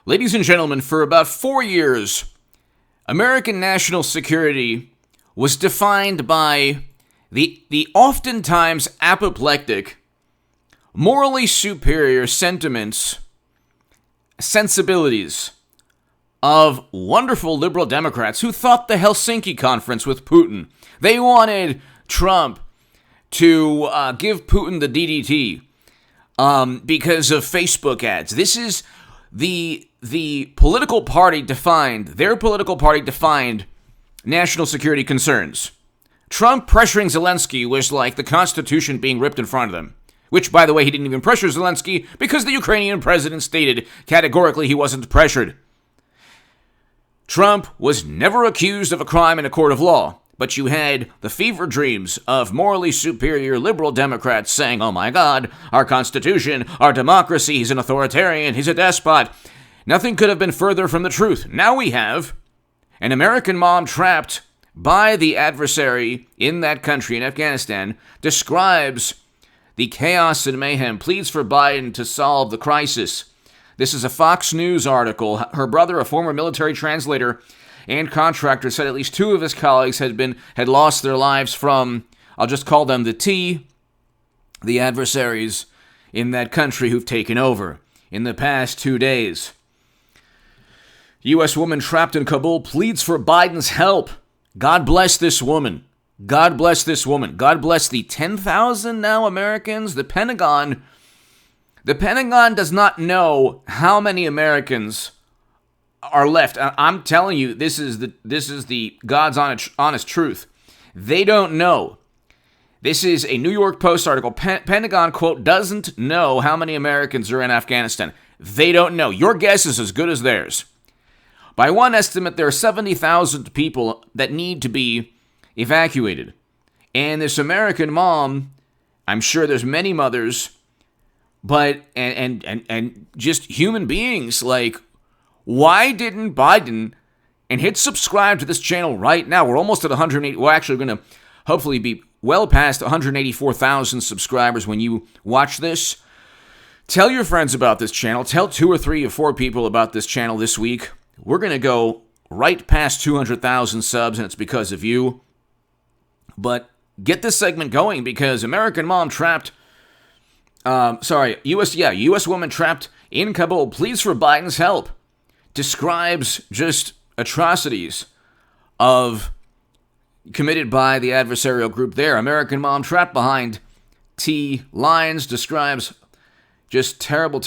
Ladies and gentlemen, for about 4 years, American national security was defined by the oftentimes apoplectic, morally superior sensibilities of wonderful liberal Democrats who thought the Helsinki conference with Putin. They wanted Trump to give Putin the DDT because of Facebook ads. This is the political party defined, their political party defined national security concerns. Trump pressuring Zelensky was like the Constitution being ripped in front of them. Which, by the way, he didn't even pressure Zelensky because the Ukrainian president stated categorically he wasn't pressured. Trump was never accused of a crime in a court of law, but you had the fever dreams of morally superior liberal Democrats saying, oh my God, our Constitution, our democracy, he's an authoritarian, he's a despot. Nothing could have been further from the truth. Now we have an American mom trapped by the adversary in that country, in Afghanistan, describes the chaos and mayhem, pleads for Biden to solve the crisis. This is a Fox News article. Her brother, a former military translator and contractor, said at least 2 of his colleagues had lost their lives from, I'll just call them the adversaries in that country who've taken over in the past 2 days. U.S. woman trapped in Kabul pleads for Biden's help. God bless this woman. God bless this woman. God bless the 10,000 now Americans. The Pentagon does not know how many Americans are left. I'm telling you, this is the God's honest truth. They don't know. This is a New York Post article. Pentagon, quote, doesn't know how many Americans are in Afghanistan. They don't know. Your guess is as good as theirs. By one estimate, there are 70,000 people that need to be evacuated. And this American mom, I'm sure there's many mothers, but and just human beings, like, why didn't Biden, and hit subscribe to this channel right now. We're almost at 180. We're actually going to hopefully be well past 184,000 subscribers when you watch this. Tell your friends about this channel. Tell 2 or 3 or 4 people about this channel this week. We're going to go right past 200,000 subs, and it's because of you. But get this segment going because American mom trapped, U.S. woman trapped in Kabul pleads for Biden's help. Describes just atrocities committed by the adversarial group there. American mom trapped behind T lines describes just terrible,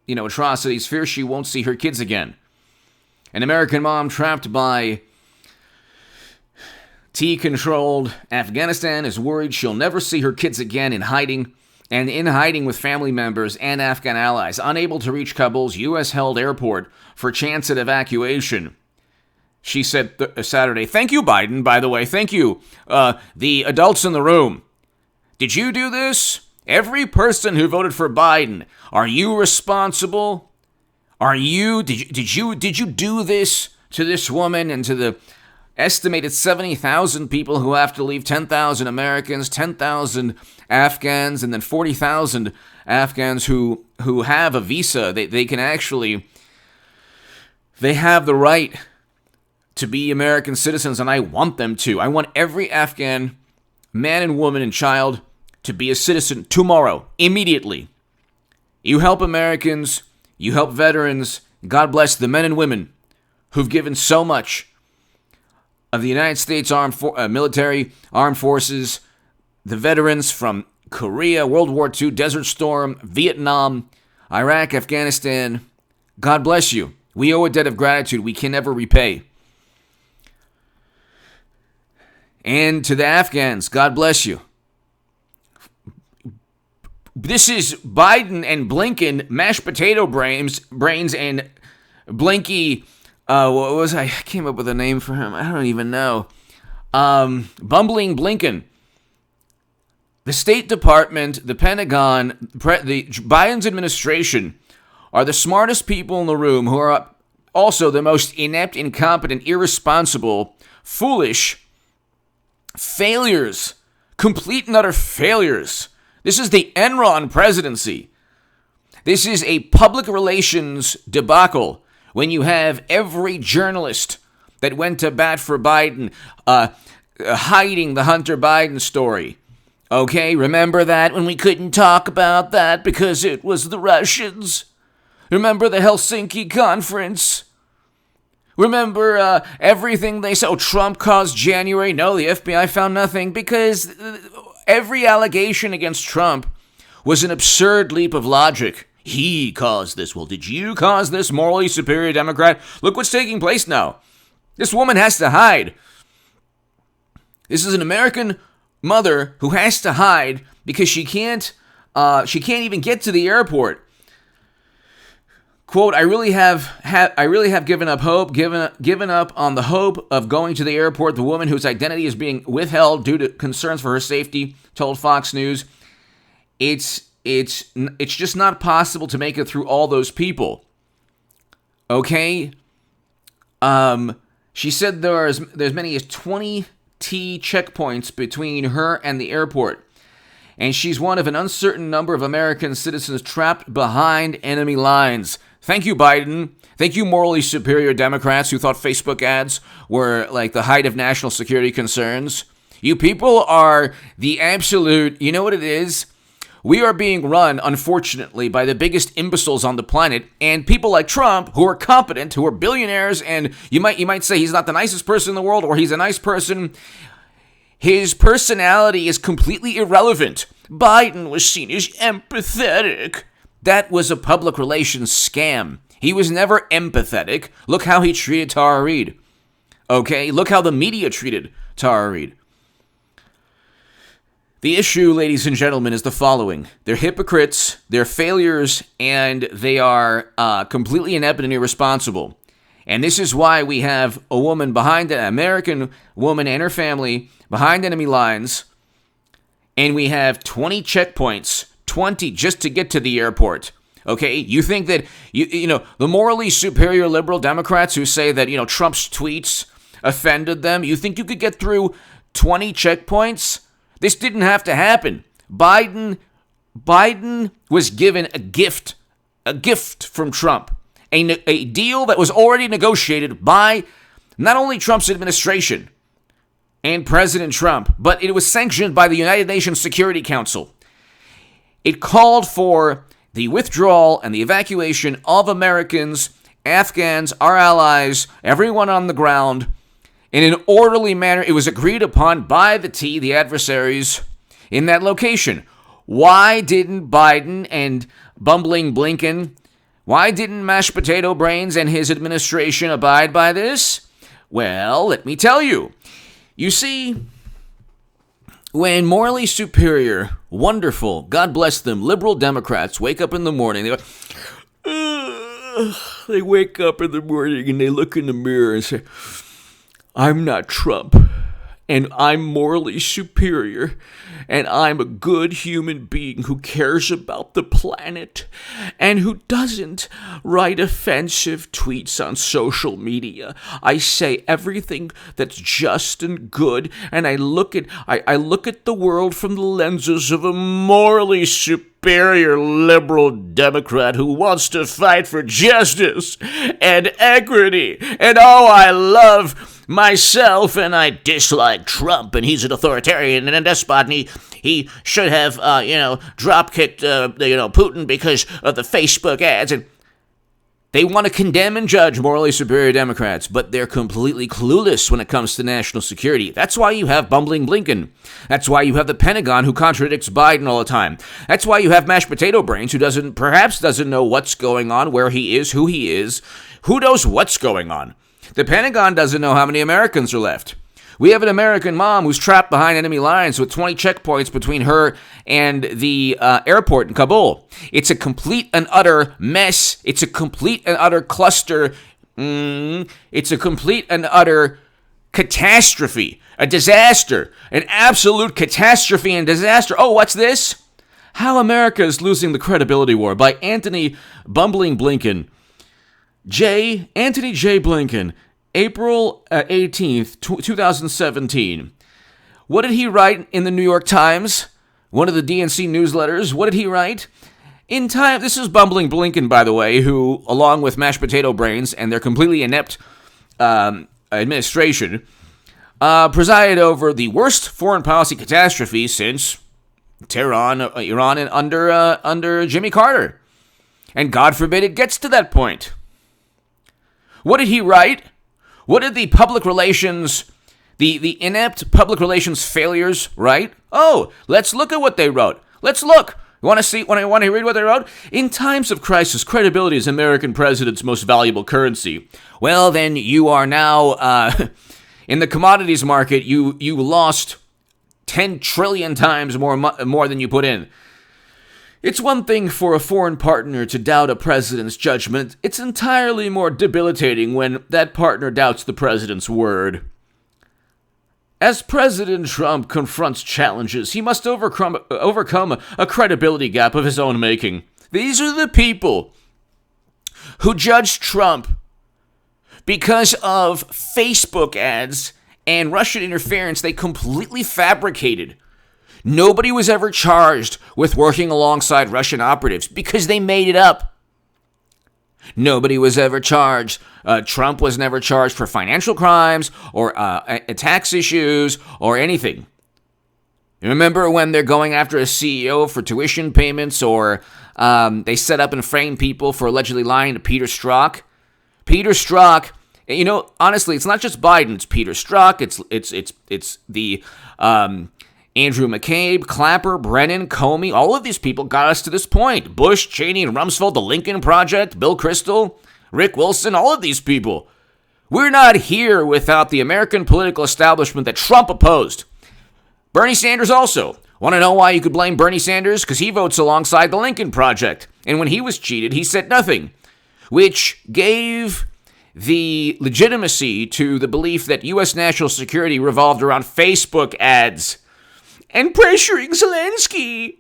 atrocities. Fears she won't see her kids again. An American mom trapped by T-controlled Afghanistan is worried she'll never see her kids again in hiding with family members and Afghan allies, unable to reach Kabul's U.S.-held airport for chance at evacuation. She said Saturday, thank you, Biden, by the way, thank you. The adults in the room. Did you do this? Every person who voted for Biden, are you responsible? Did you do this to this woman and to the estimated 70,000 people who have to leave? 10,000 Americans, 10,000 Afghans, and then 40,000 Afghans who have a visa. They can actually, they have the right to be American citizens, and I want them to. I want every Afghan man and woman and child to be a citizen tomorrow, immediately. You help Americans, you help veterans. God bless the men and women who've given so much of the United States military, armed forces, the veterans from Korea, World War II, Desert Storm, Vietnam, Iraq, Afghanistan. God bless you. We owe a debt of gratitude we can never repay. And to the Afghans, God bless you. This is Biden and Blinken, mashed potato brains and Blinky. I came up with a name for him. I don't even know. Bumbling Blinken. The State Department, the Pentagon, Biden's administration are the smartest people in the room, who are also the most inept, incompetent, irresponsible, foolish failures. Complete and utter failures. This is the Enron presidency. This is a public relations debacle when you have every journalist that went to bat for Biden hiding the Hunter Biden story. Okay, remember that when we couldn't talk about that because it was the Russians? Remember the Helsinki conference? Remember everything they said? Oh, Trump caused January. No, the FBI found nothing because every allegation against Trump was an absurd leap of logic. He caused this. Well, did you cause this, morally superior Democrat? Look what's taking place now. This woman has to hide. This is an American mother who has to hide because she can't even get to the airport. Quote, I really have given up hope, given up on the hope of going to the airport. The woman whose identity is being withheld due to concerns for her safety told Fox News, it's just not possible to make it through all those people. Okay? She said there's many as 20 T checkpoints between her and the airport. And she's one of an uncertain number of American citizens trapped behind enemy lines. Thank you, Biden. Thank you, morally superior Democrats who thought Facebook ads were like the height of national security concerns. You people are the absolute, you know what it is? We are being run, unfortunately, by the biggest imbeciles on the planet, and people like Trump, who are competent, who are billionaires, and you might say he's not the nicest person in the world, or he's a nice person. His personality is completely irrelevant. Biden was seen as empathetic. That was a public relations scam. He was never empathetic. Look how he treated Tara Reid. Okay, look how the media treated Tara Reid. The issue, ladies and gentlemen, is the following. They're hypocrites, they're failures, and they are completely inept and irresponsible. And this is why we have a woman behind an American woman and her family behind enemy lines, and we have 20 checkpoints, 20 just to get to the airport. Okay, you think that, you know, the morally superior liberal Democrats who say that, Trump's tweets offended them, you think you could get through 20 checkpoints? This didn't have to happen. Biden was given a gift from Trump, a deal that was already negotiated by not only Trump's administration and President Trump, but it was sanctioned by the United Nations Security Council. It called for the withdrawal and the evacuation of Americans, Afghans, our allies, everyone on the ground, in an orderly manner. It was agreed upon by the adversaries, in that location. Why didn't Biden and bumbling Blinken, why didn't mashed potato brains and his administration abide by this? Well, let me tell you. You see, when morally superior, wonderful, God bless them, liberal Democrats wake up in the morning, they wake up in the morning and they look in the mirror and say, I'm not Trump, and I'm morally superior, and I'm a good human being who cares about the planet, and who doesn't write offensive tweets on social media. I say everything that's just and good, and I look at the world from the lenses of a morally superior liberal Democrat who wants to fight for justice and equity, and I love myself, and I dislike Trump, and he's an authoritarian and a despot, and he should have, drop-kicked, Putin because of the Facebook ads, and they want to condemn and judge morally superior Democrats, but they're completely clueless when it comes to national security. That's why you have bumbling Blinken. That's why you have the Pentagon who contradicts Biden all the time. That's why you have mashed potato brains who perhaps doesn't know what's going on, where he is, who knows what's going on. The Pentagon doesn't know how many Americans are left. We have an American mom who's trapped behind enemy lines with 20 checkpoints between her and the airport in Kabul. It's a complete and utter mess. It's a complete and utter cluster. It's a complete and utter catastrophe, a disaster, an absolute catastrophe and disaster. Oh, what's this? How America is Losing the Credibility War by Anthony Bumbling Blinken. Anthony J. Blinken, April 18th, 2017. What did he write in the New York Times? One of the DNC newsletters. What did he write? In time, this is bumbling Blinken, by the way, who, along with mashed potato brains and their completely inept administration, presided over the worst foreign policy catastrophe since Iran under Jimmy Carter. And God forbid it gets to that point. What did he write? What did the public relations, the inept public relations failures write? Oh, let's look at what they wrote. Let's look. You want to read what they wrote? In times of crisis, credibility is American president's most valuable currency. Well, then you are now in the commodities market. You lost 10 trillion times more than you put in. It's one thing for a foreign partner to doubt a president's judgment. It's entirely more debilitating when that partner doubts the president's word. As President Trump confronts challenges, he must overcome a credibility gap of his own making. These are the people who judged Trump because of Facebook ads and Russian interference they completely fabricated. Nobody was ever charged with working alongside Russian operatives because they made it up. Nobody was ever charged. Trump was never charged for financial crimes or tax issues or anything. You remember when they're going after a CEO for tuition payments, or they set up and frame people for allegedly lying to Peter Strzok? Peter Strzok, honestly, it's not just Biden. It's Peter Strzok. It's the Andrew McCabe, Clapper, Brennan, Comey, all of these people got us to this point. Bush, Cheney, and Rumsfeld, the Lincoln Project, Bill Kristol, Rick Wilson, all of these people. We're not here without the American political establishment that Trump opposed. Bernie Sanders also. Want to know why you could blame Bernie Sanders? Because he votes alongside the Lincoln Project. And when he was cheated, he said nothing, which gave the legitimacy to the belief that U.S. national security revolved around Facebook ads and pressuring Zelensky.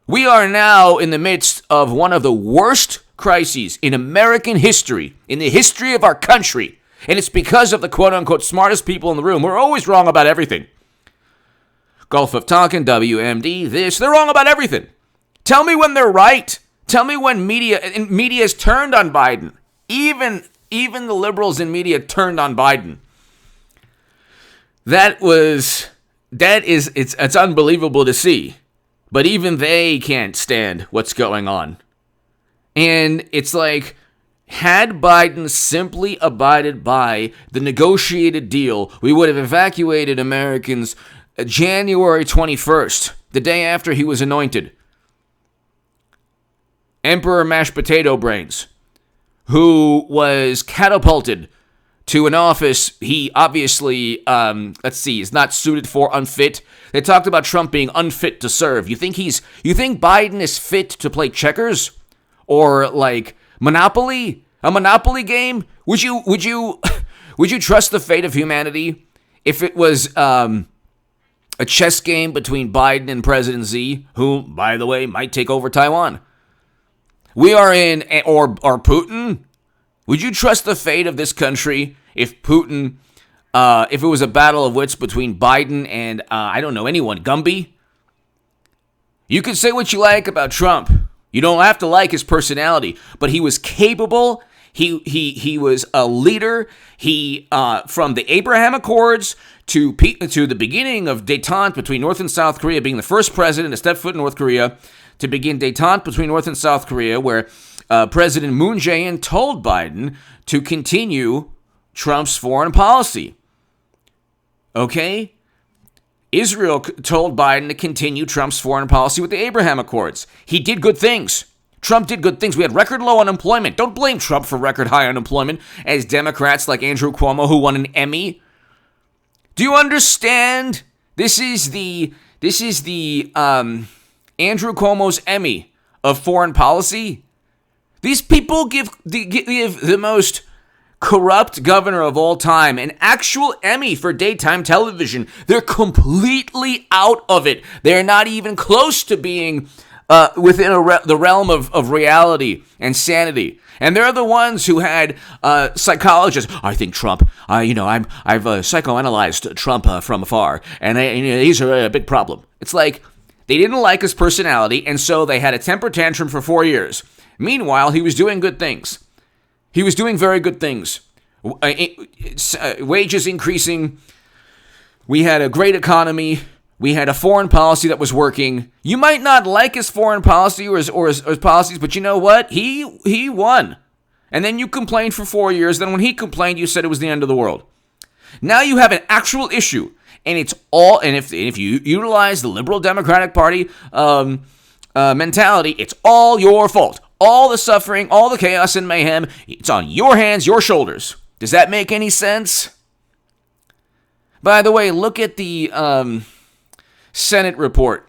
We are now in the midst of one of the worst crises in American history, in the history of our country. And it's because of the quote-unquote smartest people in the room. We're always wrong about everything. Gulf of Tonkin, WMD, they're wrong about everything. Tell me when they're right. Tell me when media's turned on Biden. Even the liberals in media turned on Biden. It's unbelievable to see, but even they can't stand what's going on. And it's like, had Biden simply abided by the negotiated deal, we would have evacuated Americans January 21st, the day after he was anointed. Emperor Mashed Potato Brains, who was catapulted to an office he obviously, is not suited for, unfit. They talked about Trump being unfit to serve. You think Biden is fit to play checkers? Or like Monopoly? A Monopoly game? Would you trust the fate of humanity if it was a chess game between Biden and President Xi, who, by the way, might take over Taiwan? We are in, or Putin? Would you trust the fate of this country if Putin, if it was a battle of wits between Biden and, anyone, Gumby? You can say what you like about Trump. You don't have to like his personality, but he was capable. He was a leader. He, from the Abraham Accords to the beginning of détente between North and South Korea, being the first president to step foot in North Korea, to begin détente between North and South Korea, where President Moon Jae-in told Biden to continue Trump's foreign policy. Okay? Israel told Biden to continue Trump's foreign policy with the Abraham Accords. He did good things. Trump did good things. We had record low unemployment. Don't blame Trump for record high unemployment, as Democrats like Andrew Cuomo, who won an Emmy. Do you understand? This is the Andrew Cuomo's Emmy of foreign policy. These people give the most corrupt governor of all time an actual Emmy for daytime television. They're completely out of it. They're not even close to being within the realm of reality and sanity. And they're the ones who had psychologists. I think Trump. I've psychoanalyzed Trump from afar, and he's a big problem. It's like, They didn't like his personality, and so they had a temper tantrum for 4 years. Meanwhile, he was doing good things. He was doing very good things. Wages increasing. We had a great economy. We had a foreign policy that was working. You might not like his foreign policy or his policies, but you know what? He won. And then you complained for 4 years. Then when he complained, you said it was the end of the world. Now you have an actual issue, and it's all. And if you utilize the liberal Democratic Party mentality, it's all your fault. All the suffering, all the chaos and mayhem, it's on your hands, your shoulders. Does that make any sense? By the way, look at the Senate report.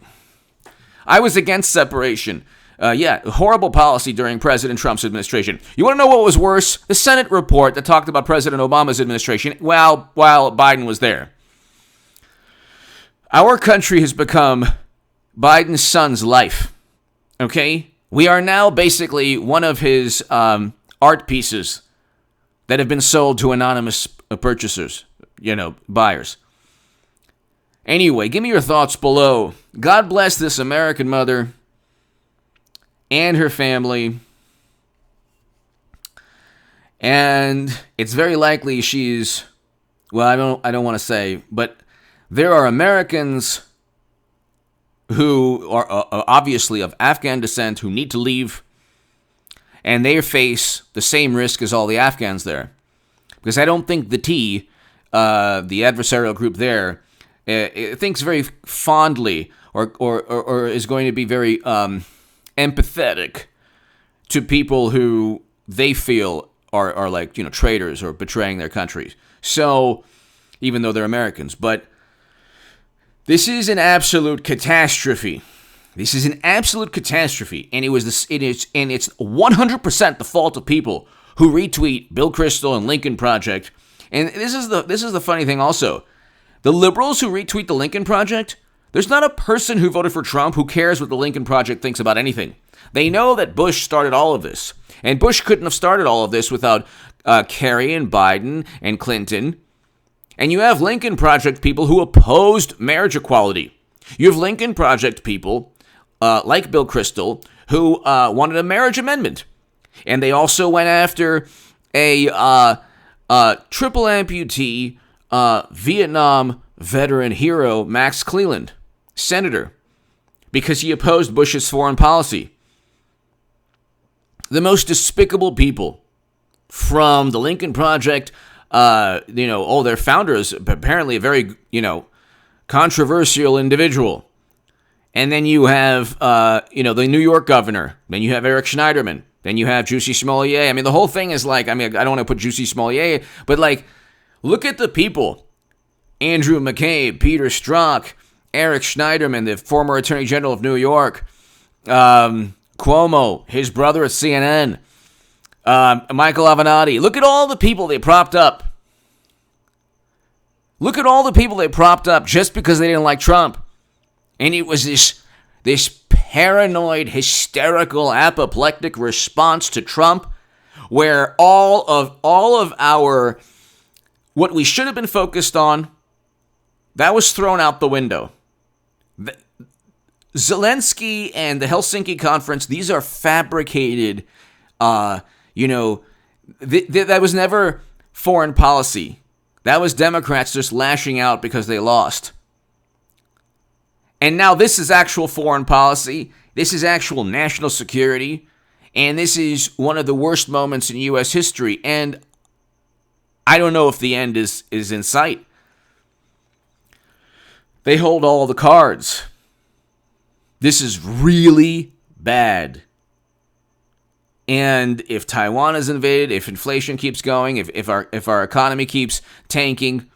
I was against separation. Horrible policy during President Trump's administration. You want to know what was worse? The Senate report that talked about President Obama's administration while Biden was there. Our country has become Biden's son's life. Okay? We are now basically one of his art pieces that have been sold to anonymous purchasers, buyers. Anyway, give me your thoughts below. God bless this American mother and her family. And it's very likely she's, well, I don't want to say, but there are Americans who are obviously of Afghan descent who need to leave, and they face the same risk as all the Afghans there. Because I don't think the adversarial group there, thinks very fondly or is going to be very empathetic to people who they feel are like, traitors or betraying their countries. So, even though they're Americans, but this is an absolute catastrophe. This is an absolute catastrophe, and it's 100% the fault of people who retweet Bill Kristol and Lincoln Project. And this is the funny thing also. The liberals who retweet the Lincoln Project, there's not a person who voted for Trump who cares what the Lincoln Project thinks about anything. They know that Bush started all of this, and Bush couldn't have started all of this without Kerry and Biden and Clinton. And you have Lincoln Project people who opposed marriage equality. You have Lincoln Project people, like Bill Kristol, who wanted a marriage amendment. And they also went after a triple amputee Vietnam veteran hero, Max Cleland, senator, because he opposed Bush's foreign policy. The most despicable people from the Lincoln Project. Their founder is apparently a very, controversial individual. And then you have, the New York governor. Then you have Eric Schneiderman. Then you have Jussie Smollett. I mean, the whole thing is like, I don't want to put Jussie Smollett, but like, look at the people. Andrew McCabe, Peter Strzok, Eric Schneiderman, the former Attorney General of New York, Cuomo, his brother at CNN, Michael Avenatti. Look at all the people they propped up. Look at all the people they propped up just because they didn't like Trump. And it was this paranoid, hysterical, apoplectic response to Trump where all of our, what we should have been focused on, that was thrown out the window. Zelensky and the Helsinki Conference, these are fabricated, that was never foreign policy. That was Democrats just lashing out because they lost. And now this is actual foreign policy. This is actual national security. And this is one of the worst moments in U.S. history. And I don't know if the end is in sight. They hold all the cards. This is really bad. And if Taiwan is invaded, if inflation keeps going, if our economy keeps tanking,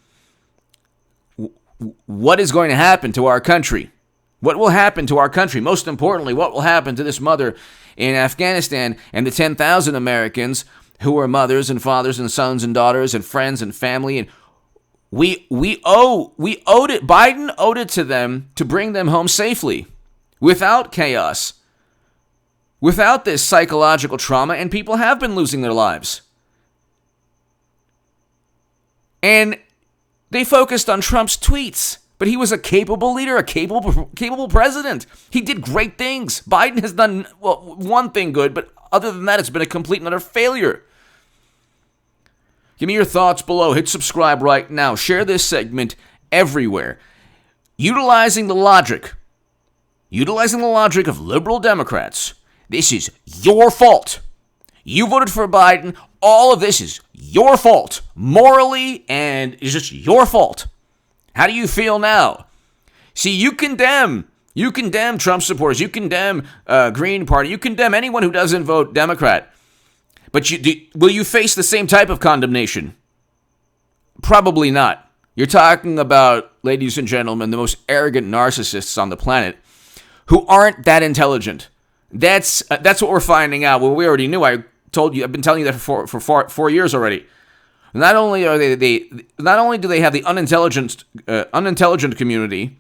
what is going to happen to our country? What will happen to our country? Most importantly, what will happen to this mother in Afghanistan and the 10,000 Americans who are mothers and fathers and sons and daughters and friends and family? And we owed it. Biden owed it to them to bring them home safely, without chaos, without this psychological trauma, and people have been losing their lives. And they focused on Trump's tweets. But he was a capable leader, a capable president. He did great things. Biden has done, well, one thing good, but other than that, it's been a complete and utter failure. Give me your thoughts below. Hit subscribe right now. Share this segment everywhere. Utilizing the logic of liberal Democrats, this is your fault. You voted for Biden. All of this is your fault, morally, and it's just your fault. How do you feel now? See, you condemn Trump supporters, you condemn Green Party, you condemn anyone who doesn't vote Democrat. But will you face the same type of condemnation? Probably not. You're talking about, ladies and gentlemen, the most arrogant narcissists on the planet who aren't that intelligent. That's what we're finding out. Well, we already knew. I've been telling you that for 4 years already. Not only do they have the unintelligent community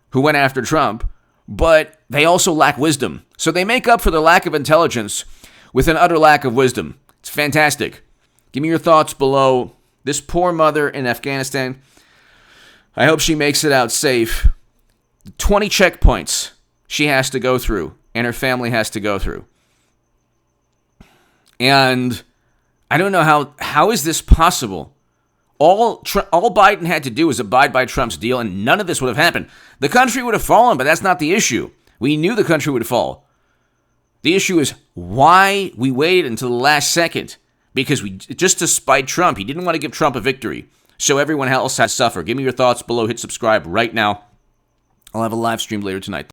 who went after Trump, but they also lack wisdom. So they make up for their lack of intelligence with an utter lack of wisdom. It's fantastic. Give me your thoughts below. This poor mother in Afghanistan, I hope she makes it out safe. 20 checkpoints she has to go through, and her family has to go through. And I don't know how is this possible? All Biden had to do was abide by Trump's deal, and none of this would have happened. The country would have fallen, but that's not the issue. We knew the country would fall. The issue is why we waited until the last second. Because just to spite Trump, he didn't want to give Trump a victory. So everyone else has to suffer. Give me your thoughts below. Hit subscribe right now. I'll have a live stream later tonight.